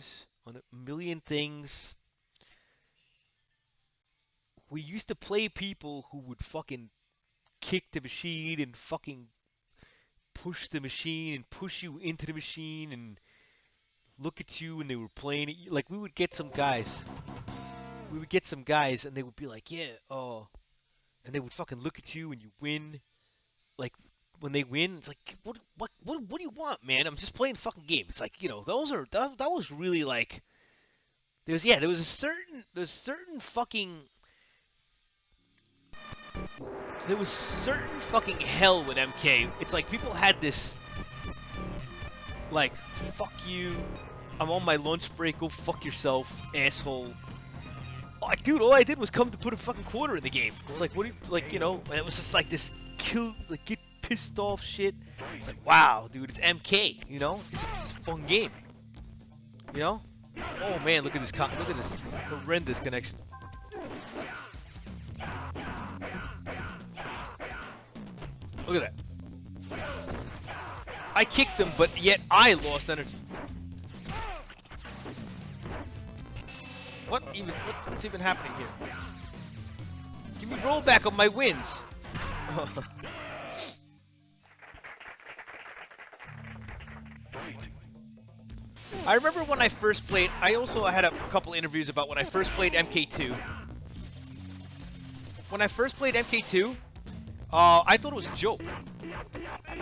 reviews on a million things. We used to play people who would fucking kick the machine and fucking push the machine and push you into the machine and look at you and they were playing it. Like we would get some guys. We would get some guys and they would be like, yeah, oh, and they would fucking look at you and you win. Like when they win, it's like, what do you want, man? I'm just playing a fucking game. It's like, that was really like there was certain fucking there was certain fucking hell with MK. It's like people had this like, fuck you, I'm on my lunch break, go fuck yourself, asshole. Like, dude, all I did was come to put a fucking quarter in the game. It's like, what do you, like, and it was just like this like, get pissed off shit. It's like, wow, dude, it's MK, It's a fun game, Oh man, look at this horrendous connection. Look at that. I kicked him, but yet I lost energy. What's even happening here? Give me rollback on my wins. I remember when I first played, I had a couple interviews about when I first played MK2. When I first played MK2, I thought it was a joke.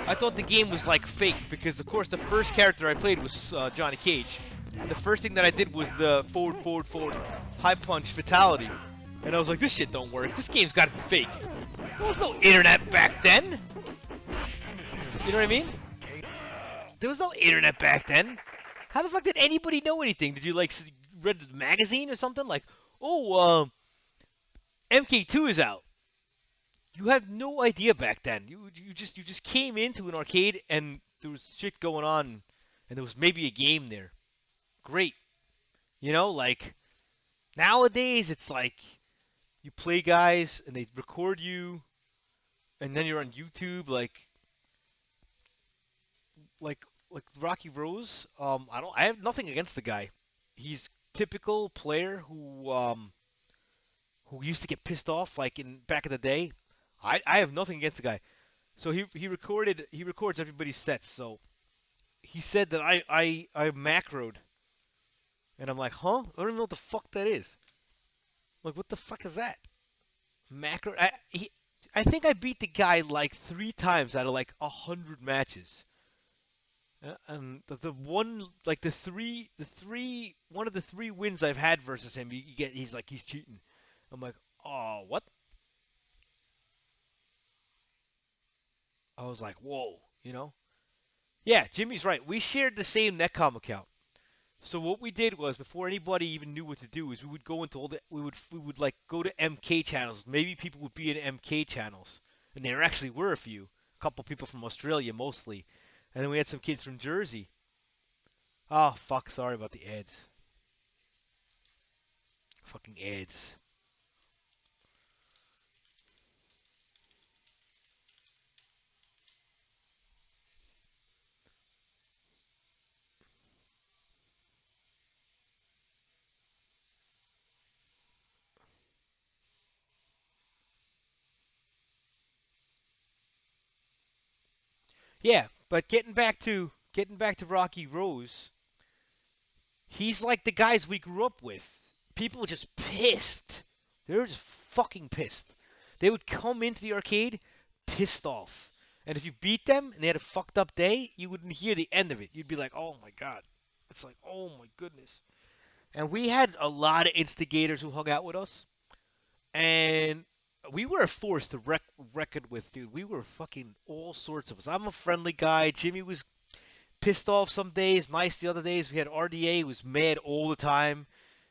I thought the game was like fake because, of course, the first character I played was Johnny Cage. And the first thing that I did was the forward, high punch fatality. And I was like, this shit don't work. This game's got to be fake. There was no internet back then. You know what I mean? There was no internet back then. How the fuck did anybody know anything? Did you like read the magazine or something? Like, oh, MK2 is out. You have no idea back then. You just came into an arcade and there was shit going on, and there was maybe a game there. Great, like nowadays it's like you play guys and they record you, and then you're on YouTube like Rocky Rose. I have nothing against the guy. He's typical player who used to get pissed off like in back in the day. I have nothing against the guy. So he records everybody's sets. So he said that I macroed, and I'm like, huh? I don't even know what the fuck that is. I'm like, what the fuck is that? Macro? I think I beat the guy like 3 times out of like 100 matches. And the one like one of the 3 wins I've had versus him, he's like he's cheating. I'm like, oh, what? I was like, whoa. Yeah, Jimmy's right. We shared the same Netcom account. So what we did was, before anybody even knew what to do, is we would go into we would like go to MK channels. Maybe people would be in MK channels, and there actually were a couple people from Australia mostly, and then we had some kids from Jersey. Oh fuck, sorry about the ads. Fucking ads. Yeah, but getting back to Rocky Rose, he's like the guys we grew up with. People were just pissed. They were just fucking pissed. They would come into the arcade pissed off. And if you beat them and they had a fucked up day, you wouldn't hear the end of it. You'd be like, oh my god. It's like, oh my goodness. And we had a lot of instigators who hung out with us. And we were a force to reckon with, dude. We were fucking all sorts of us. I'm a friendly guy. Jimmy was pissed off some days, nice the other days. We had RDA who was mad all the time.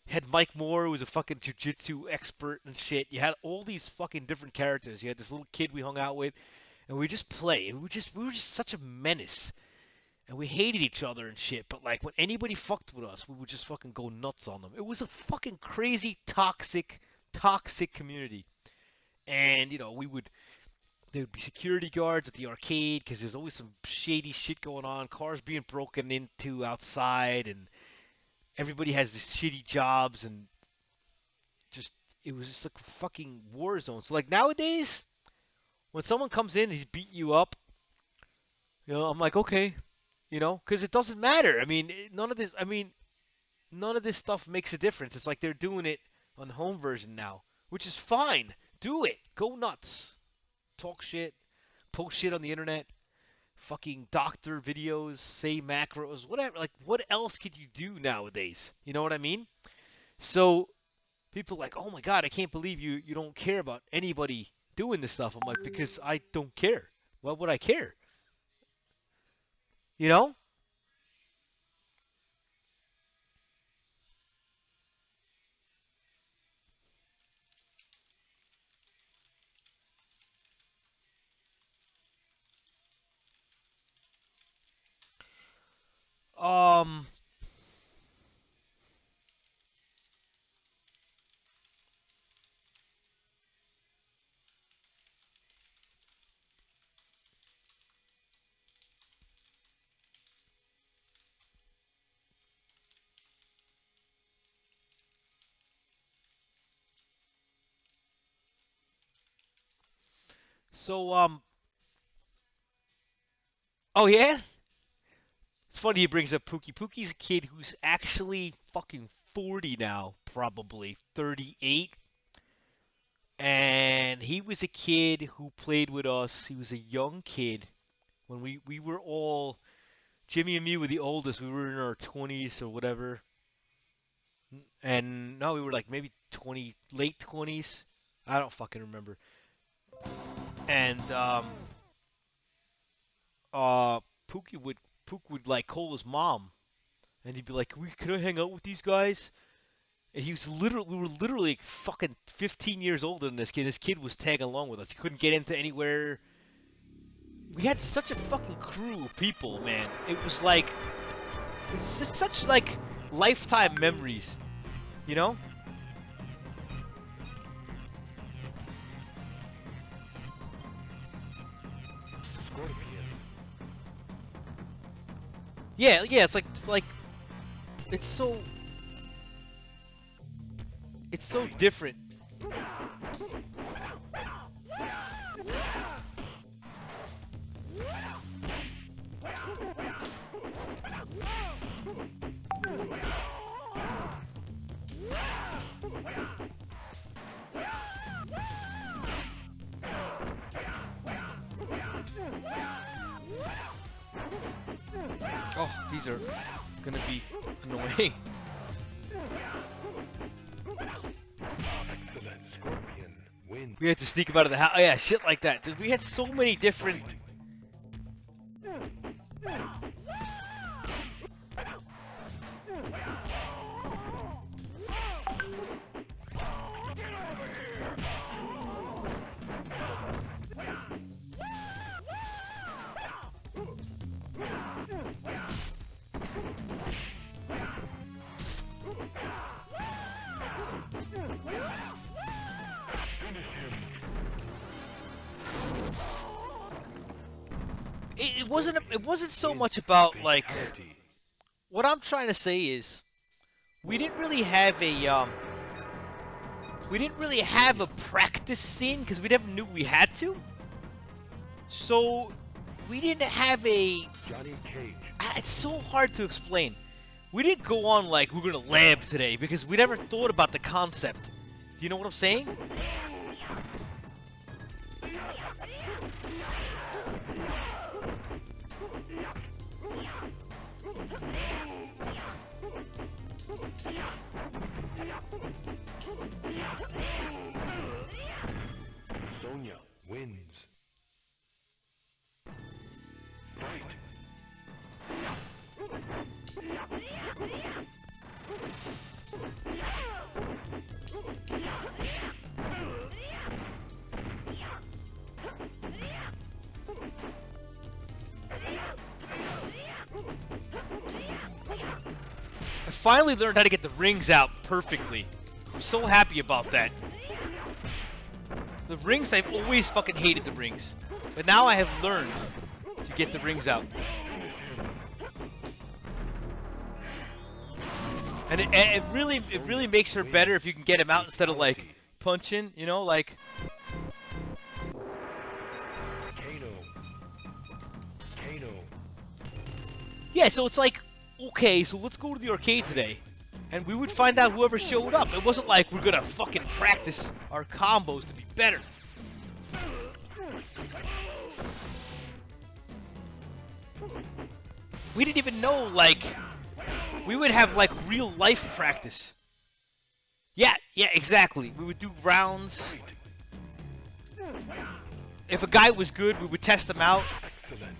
Had Mike Moore who was a fucking jiu-jitsu expert and shit. You had all these fucking different characters. You had this little kid we hung out with, and we just play. We were just such a menace. And we hated each other and shit. But like when anybody fucked with us, we would just fucking go nuts on them. It was a fucking crazy toxic community. And there would be security guards at the arcade because there's always some shady shit going on. Cars being broken into outside, and everybody has these shitty jobs and just it was just like a fucking war zone. So like nowadays, when someone comes in and he's beating you up, I'm like, okay, because it doesn't matter. I mean, none of this. I mean, none of this stuff makes a difference. It's like they're doing it on the home version now, which is fine. Do it. Go nuts. Talk shit. Post shit on the internet. Fucking doctor videos. Say macros. Whatever. Like, what else could you do nowadays? You know what I mean? So people are like, oh my god, I can't believe you don't care about anybody doing this stuff. I'm like, because I don't care. Why would I care? You know? Um. So Oh yeah. It's funny he brings up Pookie. Pookie's a kid who's actually fucking 40 now, probably 38. And he was a kid who played with us. He was a young kid when we were all Jimmy and me were the oldest. We were in our 20s or whatever. And no, we were like maybe 20, late 20s. I don't fucking remember. And uh Pook would like call his mom and he'd be like, "Can I hang out with these guys?" And we were literally like fucking 15 years older than this kid. This kid was tagging along with us. He couldn't get into anywhere. We had such a fucking crew of people, man. It was like, it's just such like lifetime memories, you know? Yeah, yeah. It's like it's so it's so different. Oh, these are gonna be annoying. We had to sneak him out of the house. Oh, yeah, shit like that. Dude, we had so many different. It wasn't so much about like what I'm trying to say is we didn't really have a practice scene because we never knew we had to. So we didn't have a it's so hard to explain. We didn't go on like we're gonna lab today because we never thought about the concept. Do you know what I'm saying? Sonya wins. Fight. I finally learned how to get the rings out perfectly. I'm so happy about that. The rings, I've always fucking hated the rings. But now I have learned to get the rings out. And it really makes her better if you can get him out instead of like punching, you know, like. Kano. Kano. Yeah, so it's like, okay, so let's go to the arcade today. And we would find out whoever showed up. It wasn't like we're gonna fucking practice our combos to be better. We didn't even know, like, we would have like real life practice. Yeah, exactly. We would do rounds. If a guy was good, we would test him out. Excellent.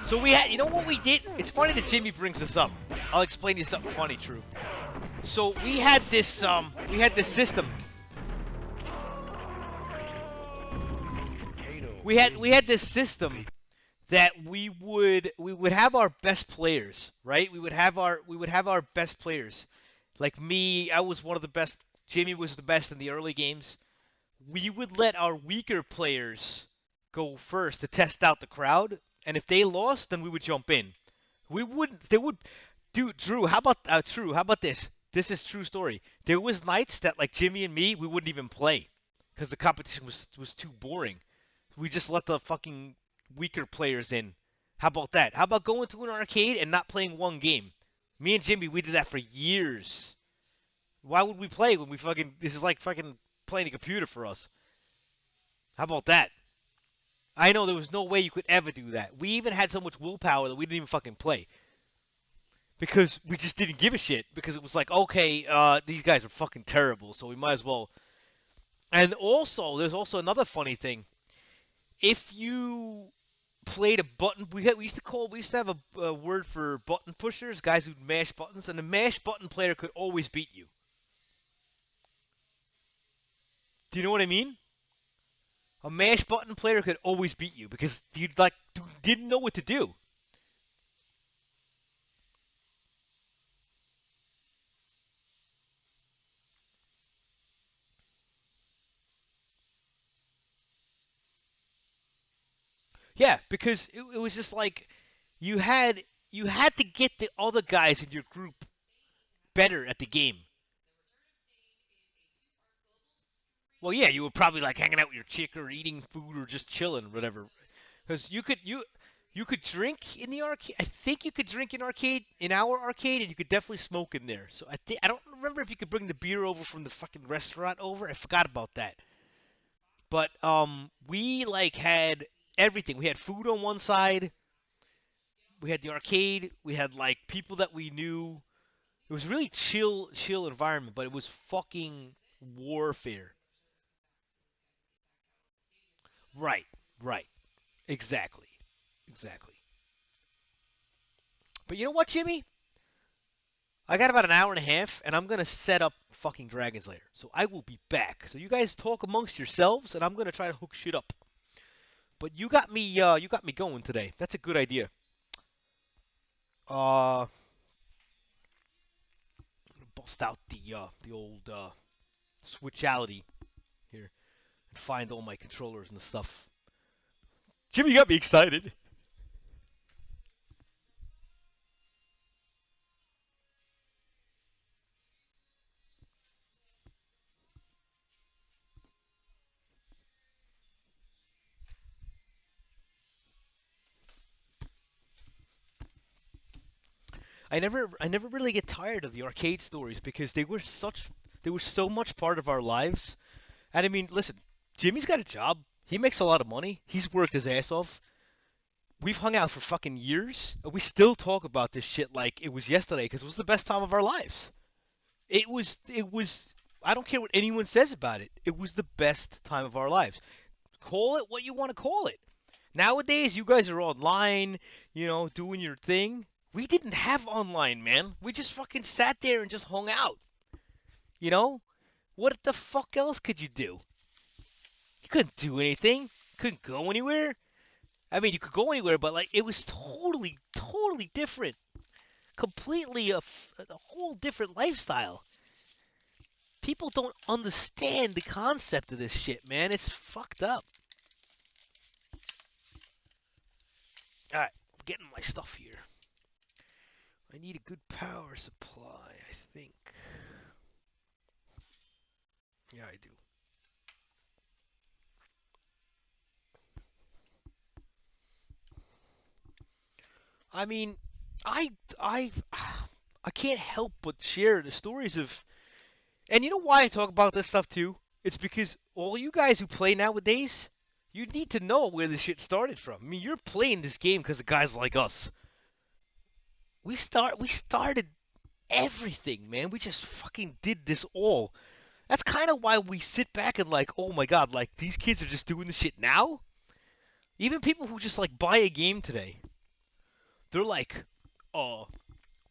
So we had, you know what we did? It's funny that Jimmy brings this up. I'll explain to you something funny, True. So we had this system. Kano. We had this system that we would have our best players, right? We would have our best players. Like me, I was one of the best. Jimmy was the best in the early games. We would let our weaker players go first to test out the crowd, and if they lost, then we would jump in. We wouldn't. They would. Dude, Drew, how about Drew? How about this? This is true story. There was nights that like Jimmy and me, we wouldn't even play because the competition was too boring. We just let the fucking weaker players in. How about that? How about going to an arcade and not playing one game? Me and Jimmy, we did that for years. Why would we play when we fucking? This is like fucking playing a computer for us. How about that? I know there was no way you could ever do that. We even had so much willpower that we didn't even fucking play. Because we just didn't give a shit. Because it was like, okay, these guys are fucking terrible, so we might as well. And also, there's also another funny thing. If you played a button, we used to have a word for button pushers, guys who mash buttons, and a mash button player could always beat you. Do you know what I mean? A mash button player could always beat you because you didn't know what to do. Yeah, because it was just like you had you had to get the other guys in your group better at the game. Well, yeah, you were probably like hanging out with your chick or eating food or just chilling or whatever. Because you could drink in the arcade. I think you could drink in our arcade, and you could definitely smoke in there. So I don't remember if you could bring the beer over from the fucking restaurant over. I forgot about that. But we like had everything. We had food on one side. We had the arcade. We had like people that we knew. It was really chill environment, but it was fucking warfare. Right, right, exactly, exactly. But you know what, Jimmy? I got about an hour and a half, and I'm gonna set up fucking Dragon's Lair. So I will be back. So you guys talk amongst yourselves, and I'm gonna try to hook shit up. But you got me going today. That's a good idea. Uh, bust out the old switchality here and find all my controllers and stuff. Jimmy, you got me excited. I never really get tired of the arcade stories because they were so much part of our lives. And I mean, listen, Jimmy's got a job. He makes a lot of money. He's worked his ass off. We've hung out for fucking years, and we still talk about this shit like it was yesterday because it was the best time of our lives. It was. I don't care what anyone says about it. It was the best time of our lives. Call it what you want to call it. Nowadays, you guys are online, doing your thing. We didn't have online, man. We just fucking sat there and just hung out. You know? What the fuck else could you do? You couldn't do anything. Couldn't go anywhere. I mean, you could go anywhere, but like it was totally different. Completely a whole different lifestyle. People don't understand the concept of this shit, man. It's fucked up. All right, I'm getting my stuff here. I need a good power supply, I think. Yeah, I do. I mean, I I I can't help but share the stories of, and you know why I talk about this stuff too? It's because all you guys who play nowadays, you need to know where this shit started from. I mean, you're playing this game because of guys like us. We started everything, man. We just fucking did this all. That's kind of why we sit back and like, oh my god, like these kids are just doing this shit now. Even people who just like buy a game today, they're like, oh,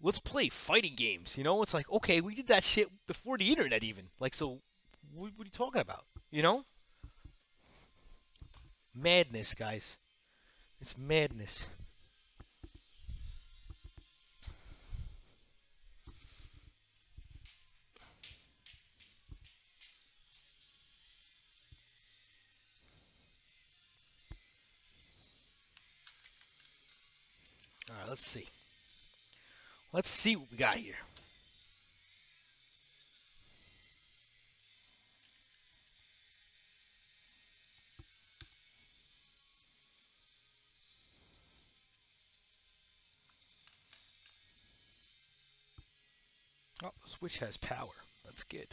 let's play fighting games. You know, it's like, okay, we did that shit before the internet even. Like, so what are you talking about? You know, madness, guys. It's madness. All right, let's see. Let's see what we got here. Oh, the Switch has power. That's good.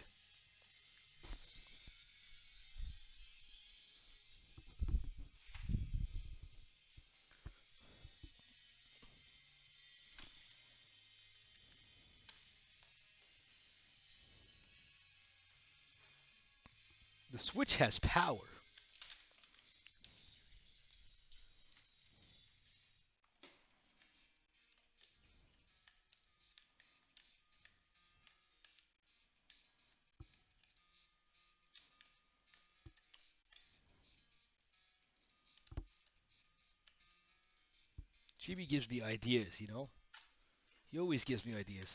The Switch has power. GB gives me ideas, you know? He always gives me ideas.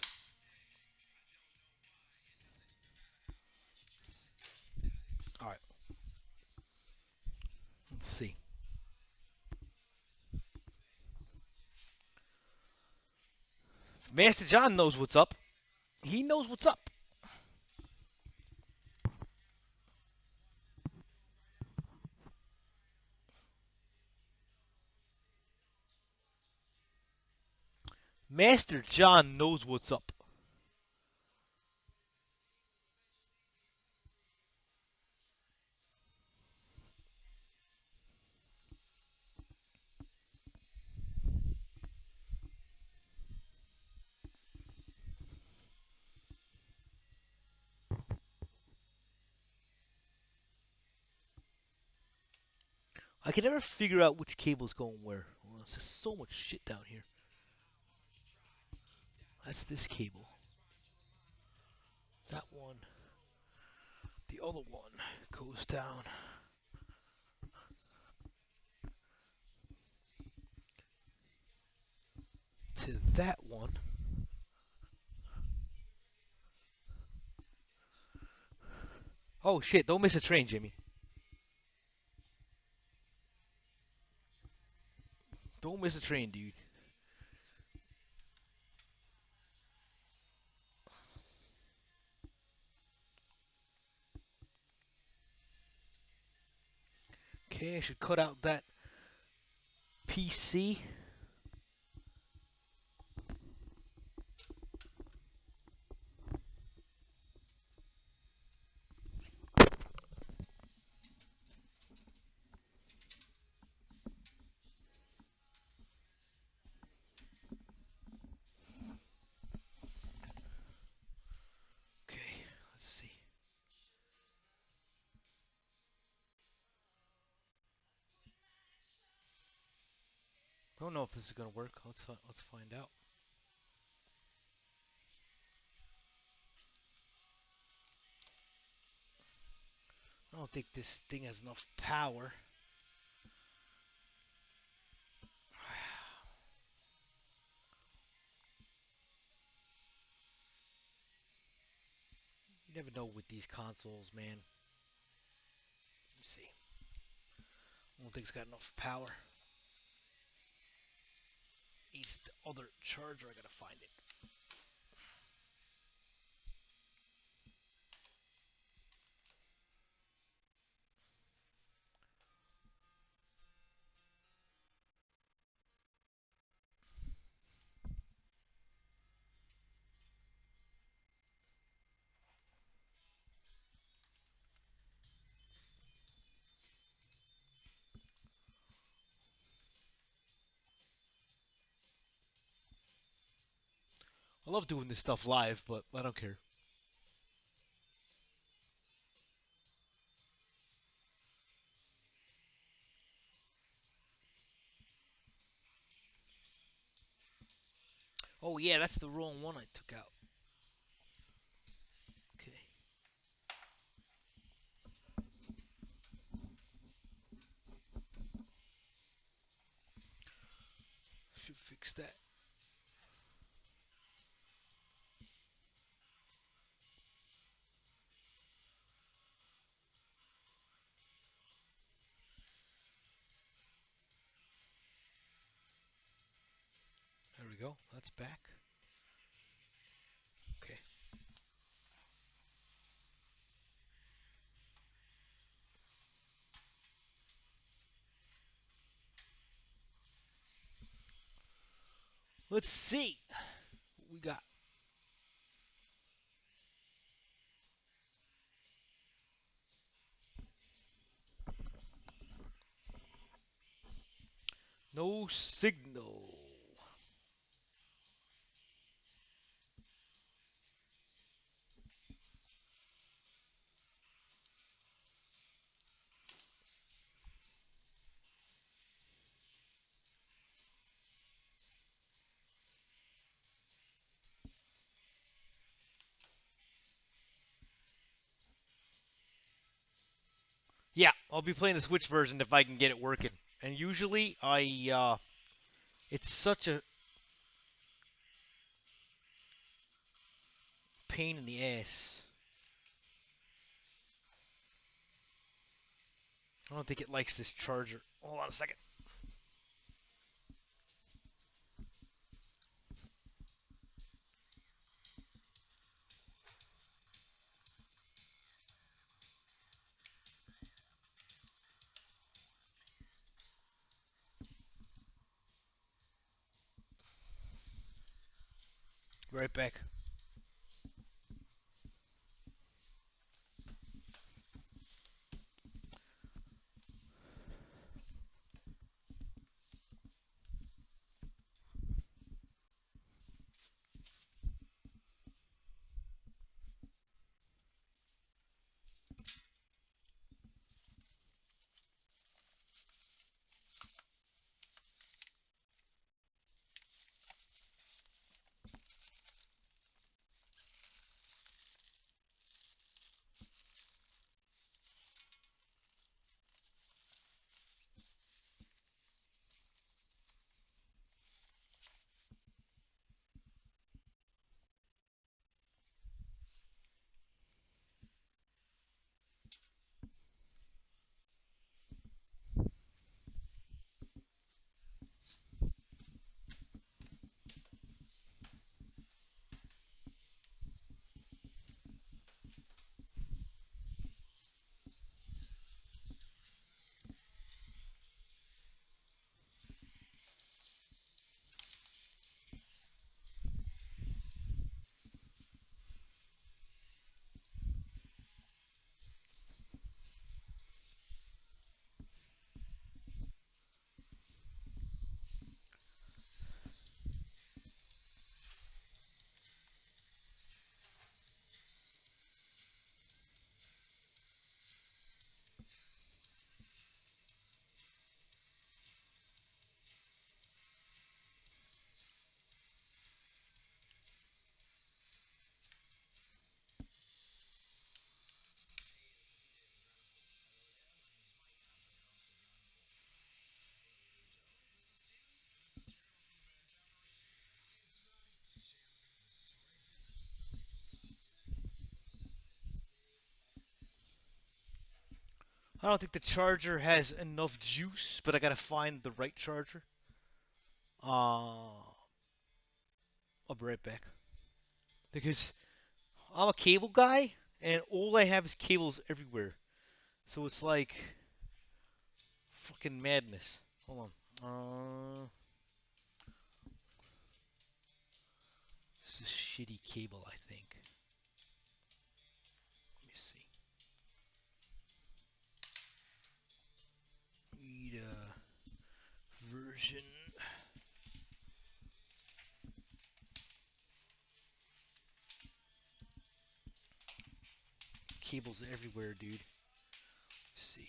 All right, let's see. Master John knows what's up. He knows what's up. Master John knows what's up. I can never figure out which cable's going where. Well, there's just so much shit down here. That's this cable. That one. The other one goes down to that one. Oh shit, don't miss a train, Jimmy. Don't miss a train, dude. Okay, I should cut out that PC. Okay, let's see. Don't know if this is gonna work. Let's find out. I don't think this thing has enough power. You never know with these consoles, man. Let me see. I don't think it's got enough power. It's the other charger. I gotta find it. I love doing this stuff live, but I don't care. Oh yeah, that's the wrong one I took out. Okay, should fix that. There we go. That's back. Okay. Let's see what we got. No signal. Yeah, I'll be playing the Switch version if I can get it working. And usually it's such a pain in the ass. I don't think it likes this charger. Hold on a second. Right back. I don't think the charger has enough juice, but I gotta find the right charger. Uh, I'll be right back because I'm a cable guy, and all I have is cables everywhere. So it's like fucking madness. Hold on. This is shitty cable, I think. Let me see. Need a version. Cables everywhere, dude. Let's see.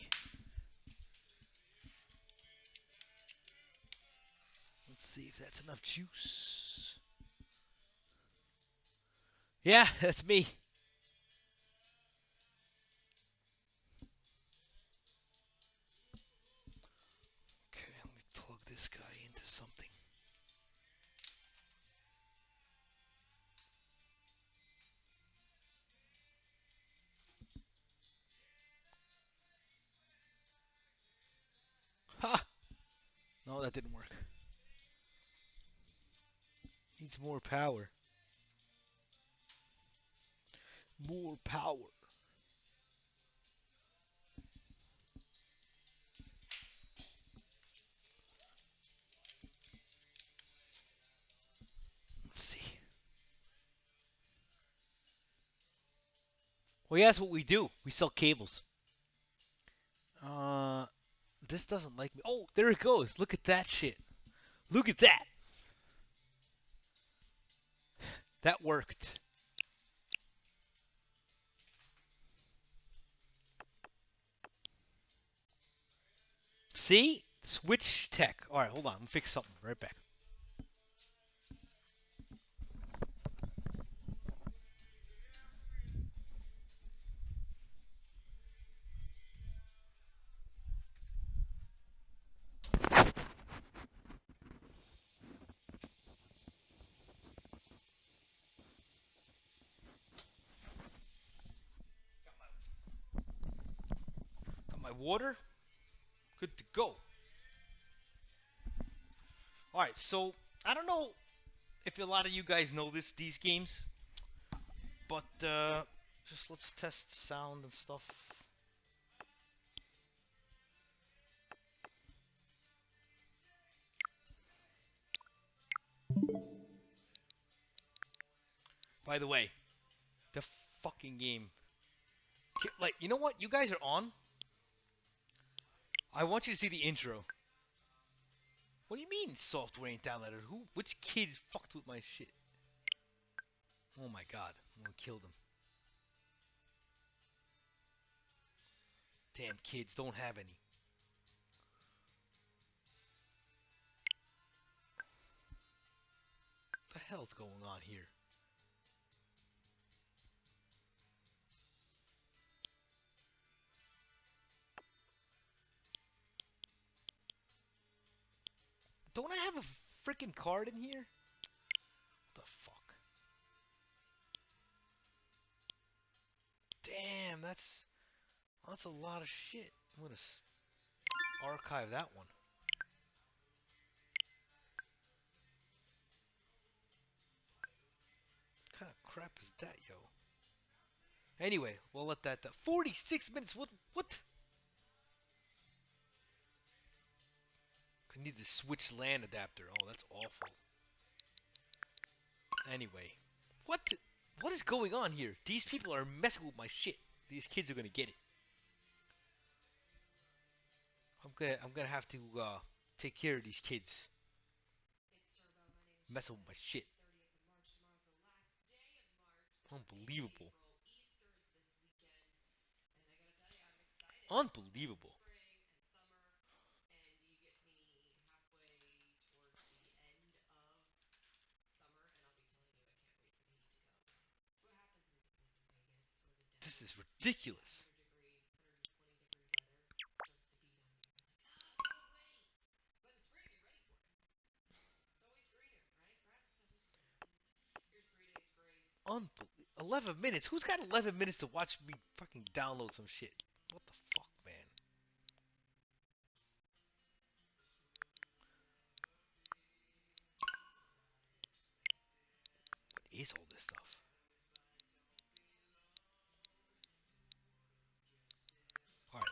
Let's see if that's enough juice. Yeah, that's me. Okay, let me plug this guy into something. Ha! No, that didn't work. Needs more power. More power. Let's see. Well, yeah, that's what we do. We sell cables. Uh, this doesn't like me. Oh, there it goes. Look at that shit. Look at that. That worked. See? Switch tech. All right, hold on. I'm gonna fix something. Right back. Got my water. Good to go. All right, so I don't know if a lot of you guys know these games, but just let's test the sound and stuff. By the way, the fucking game. Like, you know what? You guys are on. I want you to see the intro. What do you mean software ain't downloaded? Who? Which kid fucked with my shit? Oh my god, I'm gonna kill them. Damn kids don't have any. What the hell's going on here? Don't I have a freaking card in here? What the fuck? Damn, that's a lot of shit. I'm gonna archive that one. What kind of crap is that, yo? Anyway, we'll let that. 46 minutes. What? I need the switch LAN adapter. Oh, that's awful. Anyway, what? What is going on here? These people are messing with my shit. These kids are gonna get it. I'm gonna have to take care of these kids. Messing with my shit. Unbelievable. Unbelievable. This is ridiculous. Unbelievable. 11 minutes? Who's got 11 minutes to watch me fucking download some shit? What the fuck, man?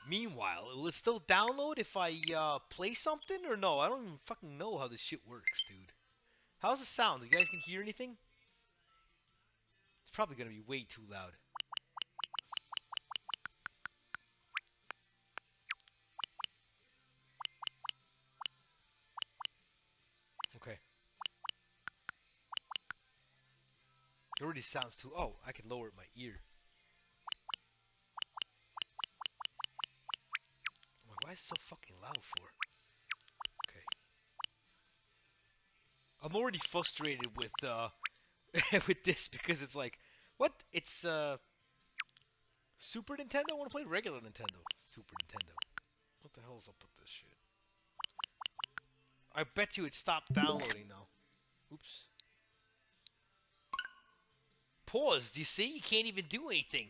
Meanwhile, will it still download if I play something or no? I don't even fucking know how this shit works, dude. How's it sound? You guys can hear anything? It's probably gonna be way too loud. Okay. It already sounds too. Oh, I can lower it my ear. Why is it so fucking loud for? Okay. I'm already frustrated with with this because it's like, what? It's Super Nintendo? I want to play regular Nintendo. Super Nintendo. What the hell's up with this shit? I bet you it stopped downloading now. Oops. Paused. You see? You can't even do anything.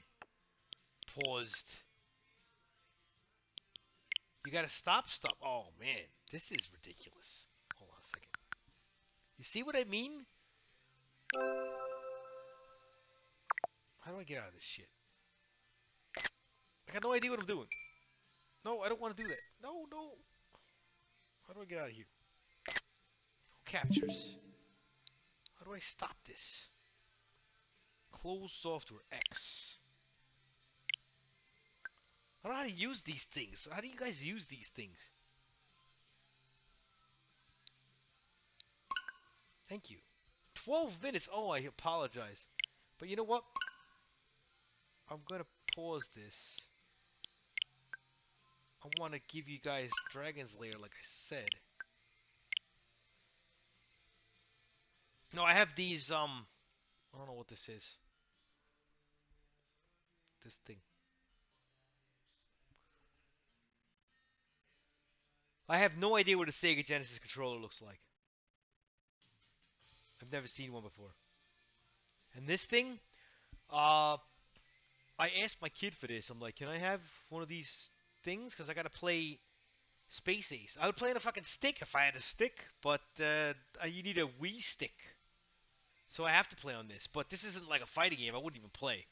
Paused. You gotta stop stuff. Oh man, this is ridiculous. Hold on a second. You see what I mean? How do I get out of this shit? I got no idea what I'm doing. No, I don't want to do that. No, no. How do I get out of here? Captures. How do I stop this? Close software X. I don't know how to use these things. How do you guys use these things? Thank you. 12 minutes. Oh, I apologize. But you know what? I'm gonna pause this. I want to give you guys Dragon's Lair like I said. No, I have these, I don't know what this is. This thing. I have no idea what a Sega Genesis controller looks like. I've never seen one before. And this thing, uh, I asked my kid for this. I'm like, can I have one of these things? Because I gotta play Space Ace. I would play on a fucking stick if I had a stick, but you need a Wii stick. So I have to play on this. But this isn't like a fighting game. I wouldn't even play.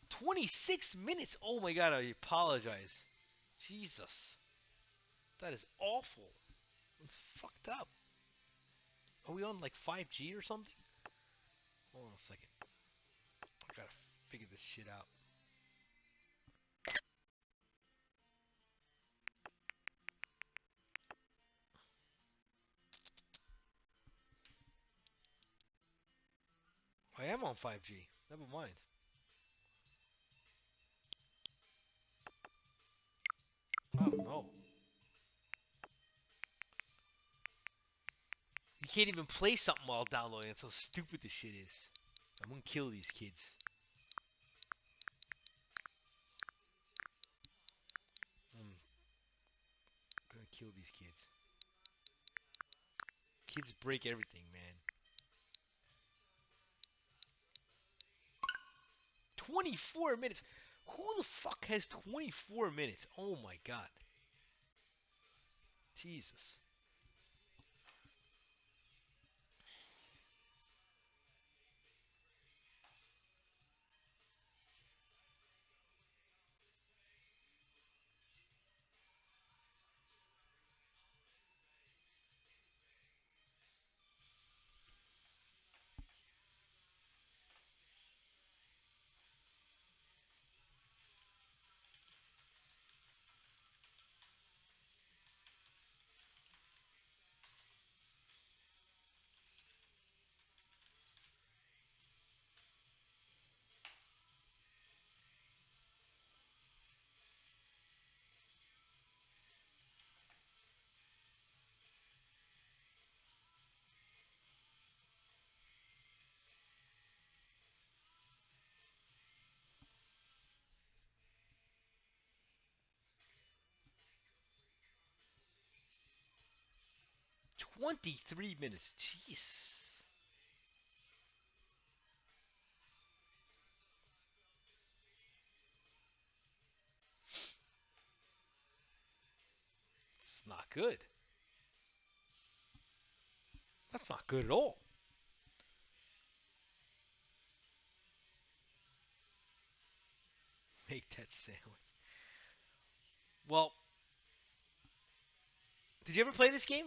26 minutes. Oh my god, I apologize. Jesus. That is awful. It's fucked up. Are we on like 5G or something? Hold on a second. I gotta figure this shit out. I am on 5G. Never mind. Oh no. You can't even play something while downloading. That's how stupid this shit is. I'm gonna kill these kids. I'm gonna kill these kids. Kids break everything, man. 24 minutes. Who the fuck has 24 minutes? Oh my god. Jesus. 23 minutes. Jeez. It's not good. That's not good at all. Make that sandwich. Well, did you ever play this game?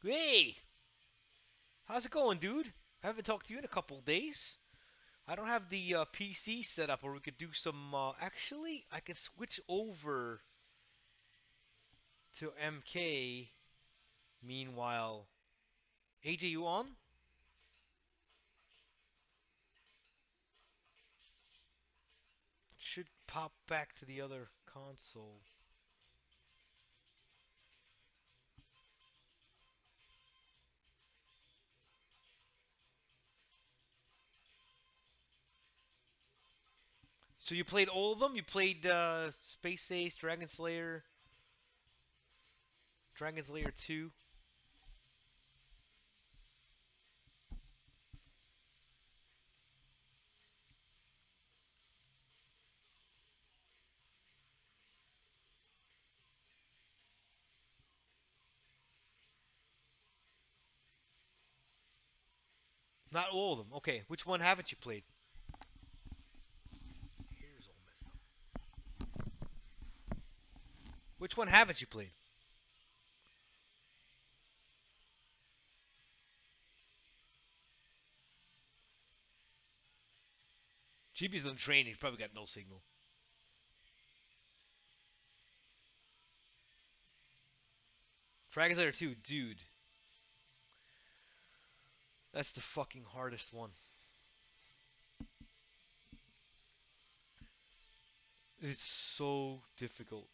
Hey, how's it going, dude? I haven't talked to you in a couple days. I don't have the PC set up, or we could do some. Actually, I could switch over to MK. Meanwhile, AJ, you on? Should pop back to the other console. So you played all of them? You played Space Ace, Dragon Slayer 2. Not all of them. Okay, which one haven't you played? Here's all messed up. Which one haven't you played? GB's on train. He's probably got no signal. Dragon Slayer 2, dude. That's the fucking hardest one. It's so difficult.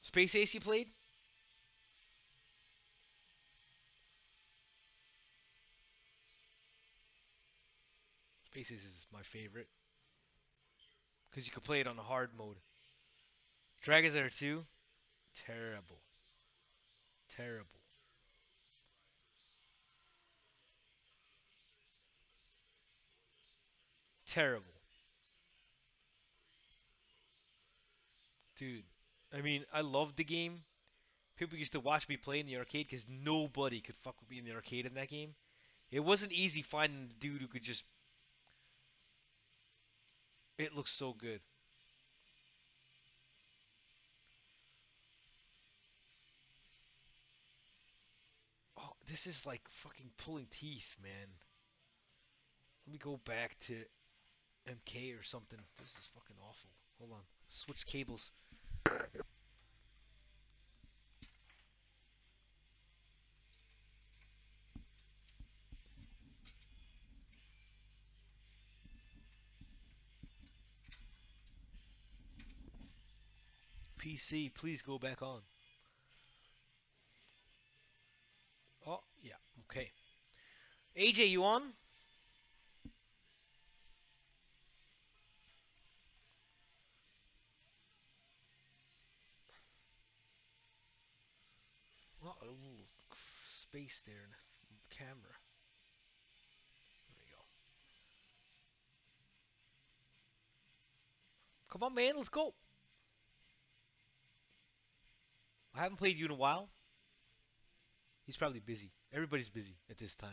Space Ace you played? Space Ace is my favorite. Because you can play it on the hard mode. Dragon Slayer 2? Terrible. Terrible. Terrible. Dude. I mean, I loved the game. People used to watch me play in the arcade because nobody could fuck with me in the arcade in that game. It wasn't easy finding the dude who could just. It looks so good. Oh, this is like fucking pulling teeth, man. Let me go back to MK or something. This is fucking awful. Hold on. Switch cables. PC, please go back on. Oh, yeah. Okay. AJ, you on? Oh, a little space there in the camera. There we go. Come on, man. Let's go. I haven't played you in a while. He's probably busy. Everybody's busy at this time.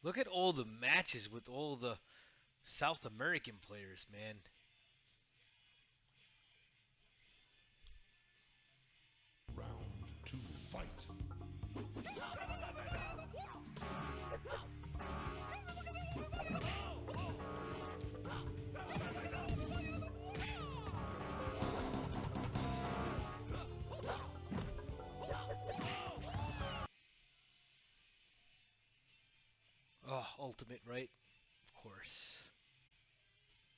Look at all the matches with all the South American players, man. Round two, fight. Oh, Ultimate, right? Of course.